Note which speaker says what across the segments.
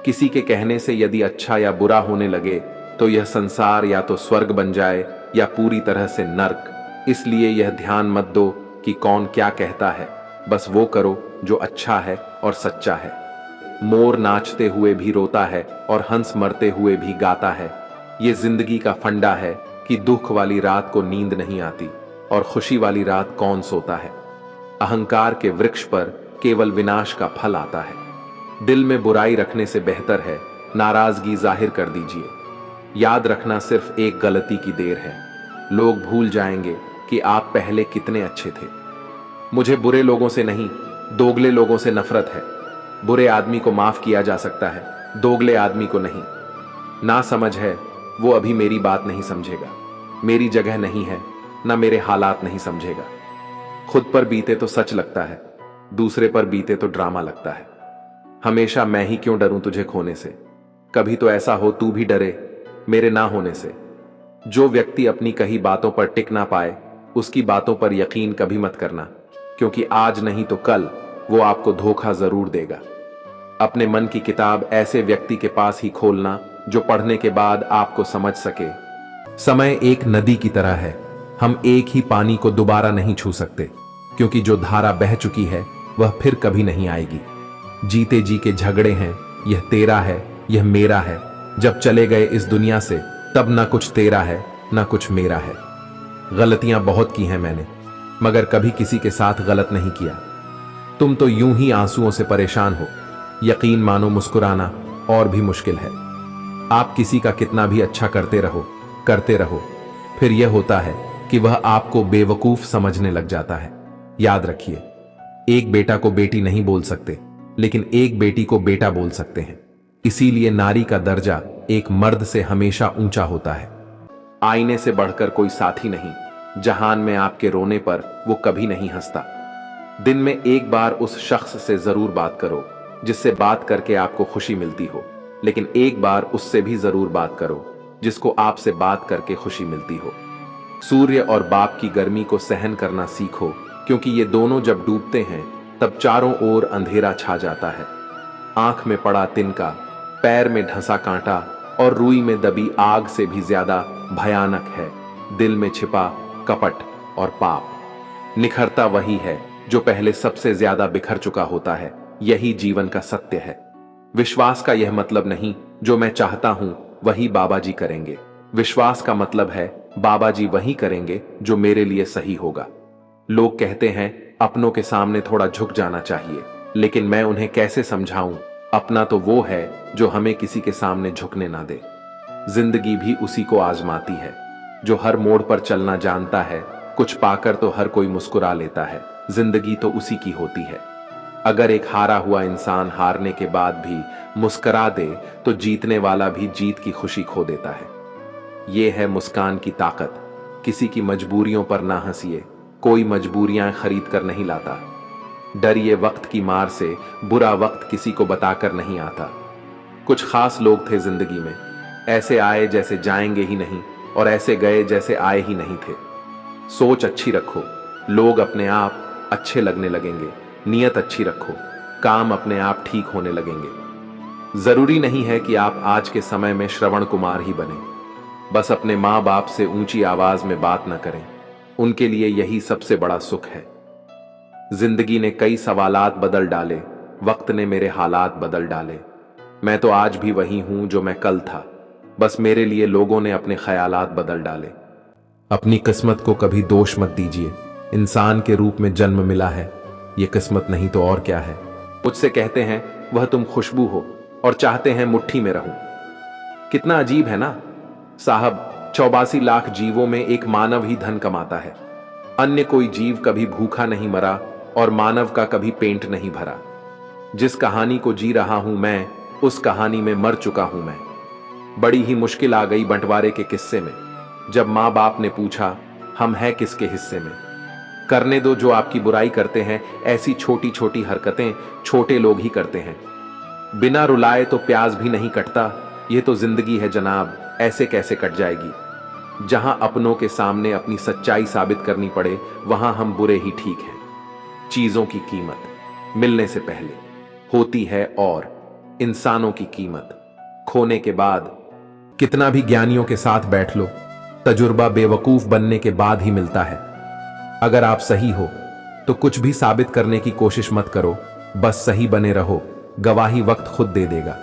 Speaker 1: किसी के कहने से यदि अच्छा या बुरा होने लगे तो यह संसार या तो स्वर्ग बन जाए या पूरी तरह से नर्क। इसलिए यह ध्यान मत दो कि कौन क्या कहता है, बस वो करो जो अच्छा है और सच्चा है। मोर नाचते हुए भी रोता है और हंस मरते हुए भी गाता है। ये जिंदगी का फंडा है कि दुख वाली रात को नींद नहीं आती और खुशी वाली रात कौन सोता है। अहंकार के वृक्ष पर केवल विनाश का फल आता है। दिल में बुराई रखने से बेहतर है नाराजगी जाहिर कर दीजिए। याद रखना सिर्फ एक गलती की देर है। लोग भूल जाएंगे कि आप पहले कितने अच्छे थे। मुझे बुरे लोगों से नहीं, दोगले लोगों से नफरत है। बुरे आदमी को माफ किया जा सकता है, दोगले आदमी को नहीं। ना समझ है वो अभी मेरी बात नहीं समझेगा, मेरी जगह नहीं है, ना मेरे हालात नहीं समझेगा। खुद पर बीते तो सच लगता है, दूसरे पर बीते तो ड्रामा लगता है। हमेशा मैं ही क्यों डरूं तुझे खोने से, कभी तो ऐसा हो तू भी डरे मेरे ना होने से। जो व्यक्ति अपनी कही बातों पर टिक ना पाए उसकी बातों पर यकीन कभी मत करना, क्योंकि आज नहीं तो कल वो आपको धोखा जरूर देगा। अपने मन की किताब ऐसे व्यक्ति के पास ही खोलना जो पढ़ने के बाद आपको समझ सके। समय एक नदी की तरह है, हम एक ही पानी को दोबारा नहीं छू सकते, क्योंकि जो धारा बह चुकी है वह फिर कभी नहीं आएगी। जीते जी के झगड़े हैं, यह तेरा है, यह मेरा है। जब चले गए इस दुनिया से तब ना कुछ तेरा है ना कुछ मेरा है। गलतियां बहुत की हैं मैंने, मगर कभी किसी के साथ गलत नहीं किया। तुम तो यूं ही आंसुओं से परेशान हो, यकीन मानो मुस्कुराना और भी मुश्किल है। आप किसी का कितना भी अच्छा करते रहो, फिर यह होता है कि वह आपको बेवकूफ समझने लग जाता है। याद रखिए, एक बेटा को बेटी नहीं बोल सकते, लेकिन एक बेटी को बेटा बोल सकते हैं। इसीलिए नारी का दर्जा एक मर्द से हमेशा ऊंचा होता है। आईने से बढ़कर कोई साथी नहीं, जहान में आपके रोने पर वो कभी नहीं हंसता। दिन में एक बार उस शख्स से जरूर बात करो जिससे बात करके आपको खुशी मिलती हो, लेकिन एक बार उससे भी जरूर बात करो जिसको आपसे बात करके खुशी मिलती हो। सूर्य और बाप की गर्मी को सहन करना सीखो, क्योंकि ये दोनों जब डूबते हैं तब चारों ओर अंधेरा छा जाता है। आंख में पड़ा तिनका, पैर में ढसा कांटा और रुई में दबी आग से भी ज्यादा भयानक है दिल में छिपा कपट और पाप। निखरता वही है जो पहले सबसे ज्यादा बिखर चुका होता है। यही जीवन का सत्य है। विश्वास का यह मतलब नहीं जो मैं चाहता हूं वही बाबा जी करेंगे। विश्वास का मतलब है बाबा जी वही करेंगे जो मेरे लिए सही होगा। लोग कहते हैं अपनों के सामने थोड़ा झुक जाना चाहिए, लेकिन मैं उन्हें कैसे समझाऊं, अपना तो वो है जो हमें किसी के सामने झुकने ना दे। जिंदगी भी उसी को आजमाती है जो हर मोड़ पर चलना जानता है। कुछ पाकर तो हर कोई मुस्कुरा लेता है, जिंदगी तो उसी की होती है। अगर एक हारा हुआ इंसान हारने के बाद भी मुस्कुरा दे तो जीतने वाला भी जीत की खुशी खो देता है। ये है मुस्कान की ताकत। किसी की मजबूरियों पर ना हंसिए, कोई मजबूरियां खरीद कर नहीं लाता। डरिए वक्त की मार से, बुरा वक्त किसी को बताकर नहीं आता। कुछ खास लोग थे जिंदगी में, ऐसे आए जैसे जाएंगे ही नहीं और ऐसे गए जैसे आए ही नहीं थे। सोच अच्छी रखो, लोग अपने आप अच्छे लगने लगेंगे। नियत अच्छी रखो, काम अपने आप ठीक होने लगेंगे। जरूरी नहीं है कि आप आज के समय में श्रवण कुमार ही बने। बस अपने माँ बाप से ऊंची आवाज में बात न करें, उनके लिए यही सबसे बड़ा सुख है। जिंदगी ने कई सवालात बदल डाले, वक्त ने मेरे हालात बदल डाले। मैं तो आज भी वही हूं जो मैं कल था, बस मेरे लिए लोगों ने अपने ख्यालात बदल डाले। अपनी किस्मत को कभी दोष मत दीजिए। इंसान के रूप में जन्म मिला है, ये किस्मत नहीं तो और क्या है। मुझसे कहते हैं वह तुम खुशबू हो और चाहते हैं मुट्ठी में रहूं। कितना अजीब है ना साहब, 84 लाख जीवों में एक मानव ही धन कमाता है। अन्य कोई जीव कभी भूखा नहीं मरा और मानव का कभी पेट नहीं भरा। जिस कहानी को जी रहा हूं मैं, उस कहानी में मर चुका हूं मैं। बड़ी ही मुश्किल आ गई बंटवारे के किस्से में, जब माँ बाप ने पूछा हम हैं किसके हिस्से में। करने दो जो आपकी बुराई करते हैं, ऐसी छोटी छोटी हरकतें छोटे लोग ही करते हैं। बिना रुलाए तो प्याज भी नहीं कटता, ये तो जिंदगी है जनाब, ऐसे कैसे कट जाएगी। जहां अपनों के सामने अपनी सच्चाई साबित करनी पड़े, वहां हम बुरे ही ठीक हैं। चीजों की कीमत मिलने से पहले होती है और इंसानों की कीमत खोने के बाद। कितना भी ज्ञानियों के साथ बैठ लो, तजुर्बा बेवकूफ बनने के बाद ही मिलता है। अगर आप सही हो तो कुछ भी साबित करने की कोशिश मत करो, बस सही बने रहो, गवाही वक्त खुद दे देगा।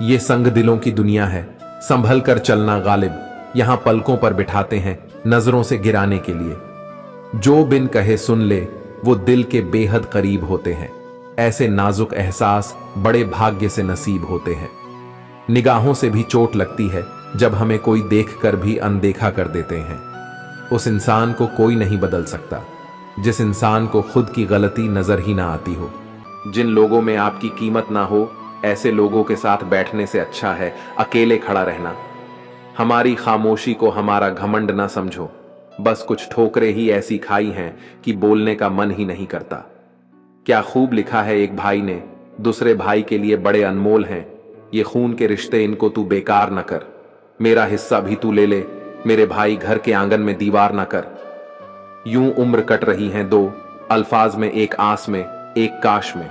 Speaker 1: ये संग दिलों की दुनिया है, संभल कर चलना गालिब, यहां पलकों पर बिठाते हैं नजरों से गिराने के लिए। जो बिन कहे सुन ले वो दिल के बेहद करीब होते हैं, ऐसे नाजुक एहसास बड़े भाग्य से नसीब होते हैं। निगाहों से भी चोट लगती है जब हमें कोई देखकर भी अनदेखा कर देते हैं। उस इंसान को कोई नहीं बदल सकता जिस इंसान को खुद की गलती नजर ही ना आती हो। जिन लोगों में आपकी कीमत ना हो, ऐसे लोगों के साथ बैठने से अच्छा है अकेले खड़ा रहना। हमारी खामोशी को हमारा घमंड ना समझो, बस कुछ ठोकरें ही ऐसी खाई हैं कि बोलने का मन ही नहीं करता। क्या खूब लिखा है एक भाई ने, दूसरे भाई के लिए बड़े अनमोल हैं ये खून के रिश्ते, इनको तू बेकार न कर। मेरा हिस्सा भी तू ले ले, मेरे भाई घर के आंगन में दीवार न कर। यूं उम्र कट रही हैं दो अल्फाज में, एक आस में एक काश में।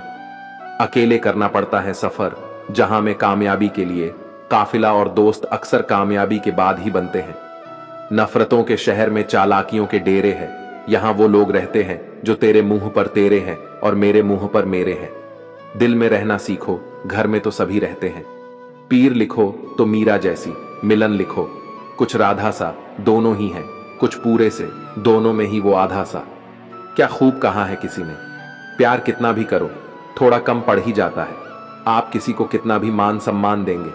Speaker 1: अकेले करना पड़ता है सफर, जहां में कामयाबी के लिए काफिला और दोस्त अक्सर कामयाबी के बाद ही बनते हैं। नफरतों के शहर में चालाकियों के डेरे हैं, यहां वो लोग रहते हैं जो तेरे मुंह पर तेरे हैं और मेरे मुंह पर मेरे हैं। दिल में रहना सीखो, घर में तो सभी रहते हैं। पीर लिखो तो मीरा जैसी, मिलन लिखो कुछ राधा सा, दोनों ही हैं कुछ पूरे से, दोनों में ही वो आधा सा। क्या खूब कहा है किसी ने, प्यार कितना भी करो थोड़ा कम पड़ ही जाता है। आप किसी को कितना भी मान सम्मान देंगे,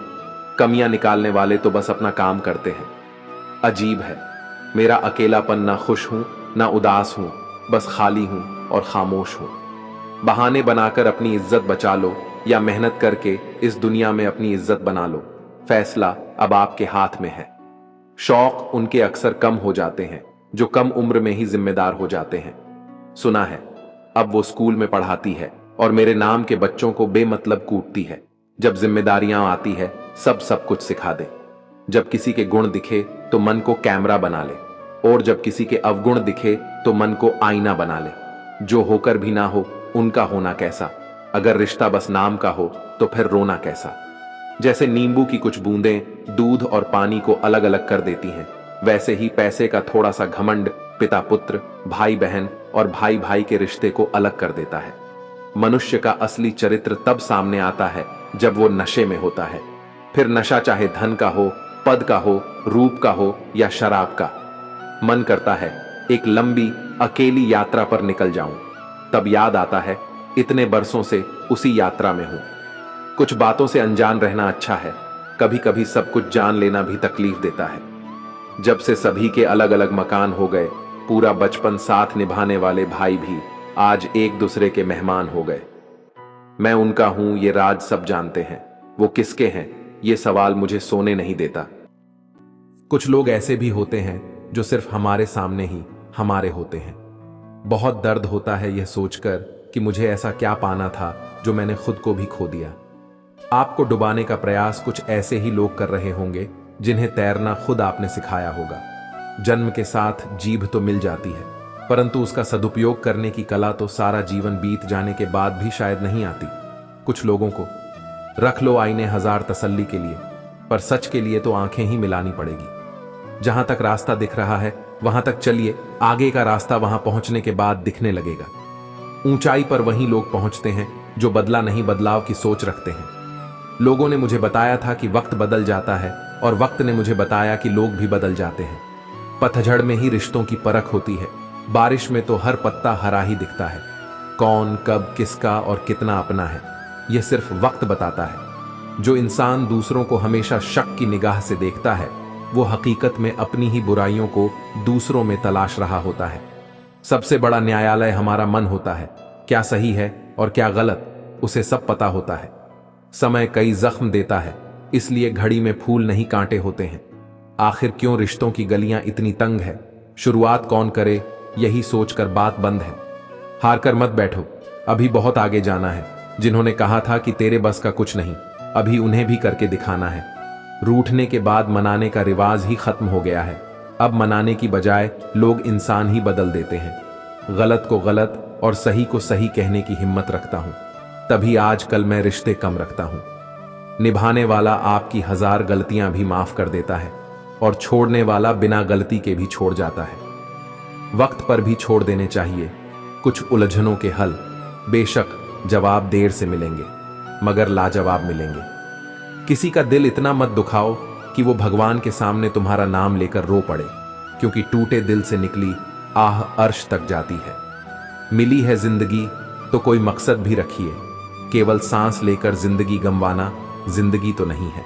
Speaker 1: कमियां निकालने वाले तो बस अपना काम करते हैं। अजीब है मेरा अकेलापन, ना खुश हूं ना उदास हूं, बस खाली हूं और खामोश हूं। बहाने बनाकर अपनी इज्जत बचा लो या मेहनत करके इस दुनिया में अपनी इज्जत बना लो, फैसला अब आपके हाथ में है। शौक उनके अक्सर कम हो जाते हैं जो कम उम्र में ही जिम्मेदार हो जाते हैं। सुना है अब वो स्कूल में पढ़ाती है और मेरे नाम के बच्चों को बेमतलब कूटती है। जब जिम्मेदारियां आती है सब कुछ सिखा दे। जब किसी के गुण दिखे तो मन को कैमरा बना ले, और जब किसी के अवगुण दिखे तो मन को आईना बना ले। जो होकर भी ना हो उनका होना कैसा, अगर रिश्ता बस नाम का हो तो फिर रोना कैसा। जैसे नींबू की कुछ बूंदें दूध और पानी को अलग अलग कर देती हैं, वैसे ही पैसे का थोड़ा सा घमंड पिता पुत्र, भाई बहन और भाई भाई के रिश्ते को अलग कर देता है। मनुष्य का असली चरित्र तब सामने आता है जब वो नशे में होता है। फिर नशा चाहे धन का हो, पद का हो, रूप का हो या शराब का। मन करता है एक लंबी अकेली यात्रा पर निकल जाऊं, तब याद आता है इतने बरसों से उसी यात्रा में हूं। कुछ बातों से अनजान रहना अच्छा है, कभी कभी सब कुछ जान लेना भी तकलीफ देता है। जब से सभी के अलग अलग मकान हो गए, पूरा बचपन साथ निभाने वाले भाई भी आज एक दूसरे के मेहमान हो गए। मैं उनका हूं ये राज सब जानते हैं, वो किसके हैं ये सवाल मुझे सोने नहीं देता। कुछ लोग ऐसे भी होते हैं जो सिर्फ हमारे सामने ही हमारे होते हैं। बहुत दर्द होता है यह सोचकर कि मुझे ऐसा क्या पाना था जो मैंने खुद को भी खो दिया। आपको डुबाने का प्रयास कुछ ऐसे ही लोग कर रहे होंगे जिन्हें तैरना खुद आपने सिखाया होगा। जन्म के साथ जीभ तो मिल जाती है, परंतु उसका सदुपयोग करने की कला तो सारा जीवन बीत जाने के बाद भी शायद नहीं आती। कुछ लोगों को रख लो आईने हजार तसल्ली के लिए, पर सच के लिए तो आंखें ही मिलानी पड़ेगी। जहां तक रास्ता दिख रहा है वहां तक चलिए, आगे का रास्ता वहां पहुंचने के बाद दिखने लगेगा। ऊंचाई पर वही लोग पहुंचते हैं जो बदला नहीं बदलाव की सोच रखते हैं। लोगों ने मुझे बताया था कि वक्त बदल जाता है, और वक्त ने मुझे बताया कि लोग भी बदल जाते हैं। पतझड़ में ही रिश्तों की परख होती है, बारिश में तो हर पत्ता हरा ही दिखता है। कौन कब किसका और कितना अपना है यह सिर्फ वक्त बताता है। जो इंसान दूसरों को हमेशा शक की निगाह से देखता है वो हकीकत में अपनी ही बुराइयों को दूसरों में तलाश रहा होता है। सबसे बड़ा न्यायालय हमारा मन होता है, क्या सही है और क्या गलत उसे सब पता होता है। समय कई जख्म देता है, इसलिए घड़ी में फूल नहीं कांटे होते हैं। आखिर क्यों रिश्तों की गलियां इतनी तंग है, शुरुआत कौन करे यही सोचकर बात बंद है। हार कर मत बैठो, अभी बहुत आगे जाना है। जिन्होंने कहा था कि तेरे बस का कुछ नहीं, अभी उन्हें भी करके दिखाना है। रूठने के बाद मनाने का रिवाज ही खत्म हो गया है। अब मनाने की बजाय लोग इंसान ही बदल देते हैं। गलत को गलत और सही को सही कहने की हिम्मत रखता हूं, तभी आजकल मैं रिश्ते कम रखता हूं। निभाने वाला आपकी 1000 गलतियां भी माफ कर देता है और छोड़ने वाला बिना गलती के भी छोड़ जाता है। वक्त पर भी छोड़ देने चाहिए कुछ उलझनों के हल। बेशक जवाब देर से मिलेंगे मगर लाजवाब मिलेंगे। किसी का दिल इतना मत दुखाओ कि वो भगवान के सामने तुम्हारा नाम लेकर रो पड़े, क्योंकि टूटे दिल से निकली आह अर्श तक जाती है। मिली है जिंदगी तो कोई मकसद भी रखिए, केवल सांस लेकर जिंदगी गंवाना जिंदगी तो नहीं है।